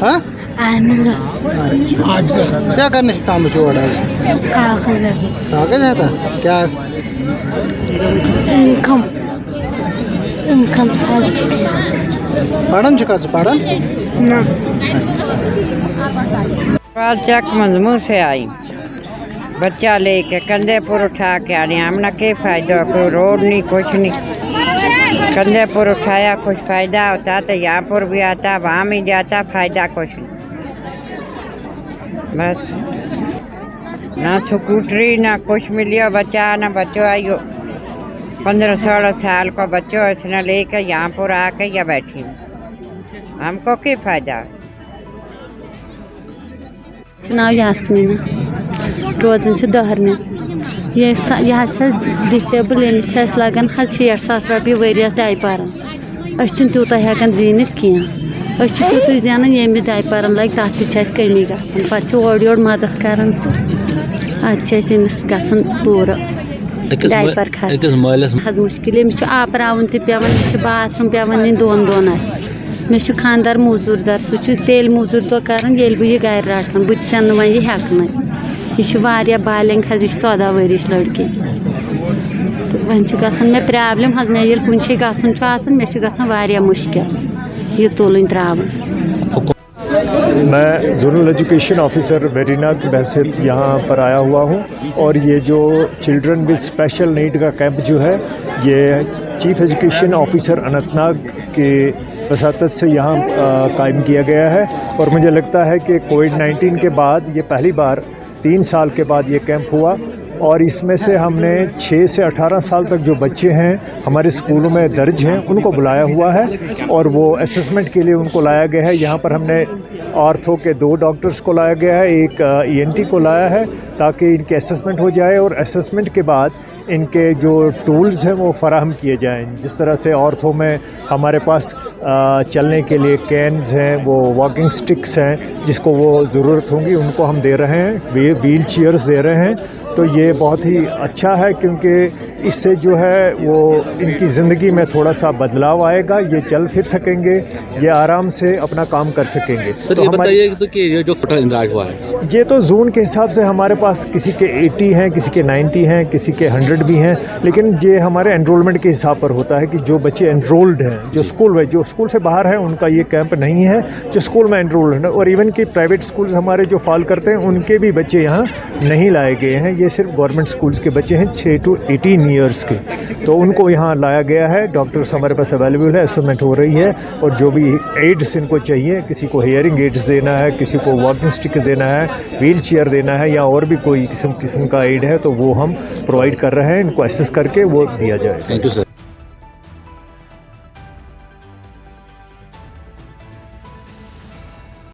हाँ क्या करने से काम छोड़ा कागज है था क्या इनकम पढ़न चुका पढ़न ना चक मजमू से आई बच्चा लेके कंधे पर उठा के आ रही हमने क्या फ़ायदा कोई रोड नहीं कुछ नहीं कंधे पर उठाया कुछ फ़ायदा होता तो यहाँ पर भी आता वहाँ भी जाता फ़ायदा कुछ नहीं बस ना स्कूटरी ना कुछ मिलियो बच्चा ना बच्चों आइयो 15-16 साल का बच्चों इसने लेकर यहाँ पर आके या बैठी हमको क्या फ़ायदा। नाव यास्मीना रोजान दहर में यह डिसेबल यमिस लगन 60,000 रुपये वरियस डायपरन तूत हेकान जीनित कह तूत जान यमिस डायपरन लगे तथ कमी गई पे ओर मदद कर अमिस पूरा डायपर खर्च मुश्किल अमिस आपरावन पे बाथरूम पे दोन मे खानदार मजूर दर सह तेल मजूर दो कर बह यह गर रटान बह सन वन यह हेकन यह बालिंग 14 वरिश लड़की तो वन मे प्रॉब्लम मे ये कुछ गन मे मुश्किल यह तुलन त्रावन। मैं जोनल एजुकेशन ऑफिसर वेरीना की हैसियत यहाँ पर आया हुआ हूँ और ये जो चिल्ड्रन विद स्पेशल नीड का कैंप जो है ये चीफ एजुकेशन ऑफिसर अनंतनाग के वसातत से यहाँ कायम किया गया है और मुझे लगता है कि कोविड-19 के बाद ये पहली बार 3 साल के बाद ये कैंप हुआ और इसमें से हमने 6 से 18 साल तक जो बच्चे हैं हमारे स्कूलों में दर्ज हैं उनको बुलाया हुआ है और वो असेसमेंट के लिए उनको लाया गया है। यहाँ पर हमने ऑर्थो के 2 डॉक्टर्स को लाया गया है, एक ENT को लाया है ताकि इनके असेसमेंट हो जाए और असेसमेंट के बाद इनके जो टूल्स हैं वो फराहम किए जाएं। जिस तरह से ऑर्थो में हमारे पास चलने के लिए कैन्स हैं, वो वॉकिंग स्टिक्स हैं जिसको वो ज़रूरत होंगी उनको हम दे रहे हैं, व्हील चेयर्स दे रहे हैं। तो ये बहुत ही अच्छा है क्योंकि इससे जो है वो इनकी ज़िंदगी में थोड़ा सा बदलाव आएगा, ये चल फिर सकेंगे, ये आराम से अपना काम कर सकेंगे। सर तो ये बताइए तो कि ये जो फटा इंद्राज हुआ है ये तो जोन के हिसाब से हमारे पास किसी के 80 हैं, किसी के 90 हैं, किसी के 100 भी हैं, लेकिन ये हमारे एनरोलमेंट के हिसाब पर होता है कि जो बच्चे एनरोल्ड हैं, जो स्कूल से बाहर हैं उनका ये कैंप नहीं है, जो स्कूल में एनरोल्ड हैं और इवन कि प्राइवेट स्कूल्स हमारे जो फॉल करते हैं उनके भी बच्चे यहाँ नहीं लाए गए हैं। ये सिर्फ गवर्नमेंट स्कूल्स के बच्चे हैं 6 to 18 ईयर्स के, तो उनको यहाँ लाया गया है। डॉक्टर्स हमारे पास अवेलेबल है, असेसमेंट हो रही है और जो भी एड्स इनको चाहिए, किसी को हेयरिंग एड्स देना है, किसी को वॉकिंग स्टिक्स देना है, व्हील चेयर देना है या और भी कोई किस्म का एड है तो वो हम प्रोवाइड कर रहे हैं, इनको असेस करके वो दिया जाए। Thank you sir.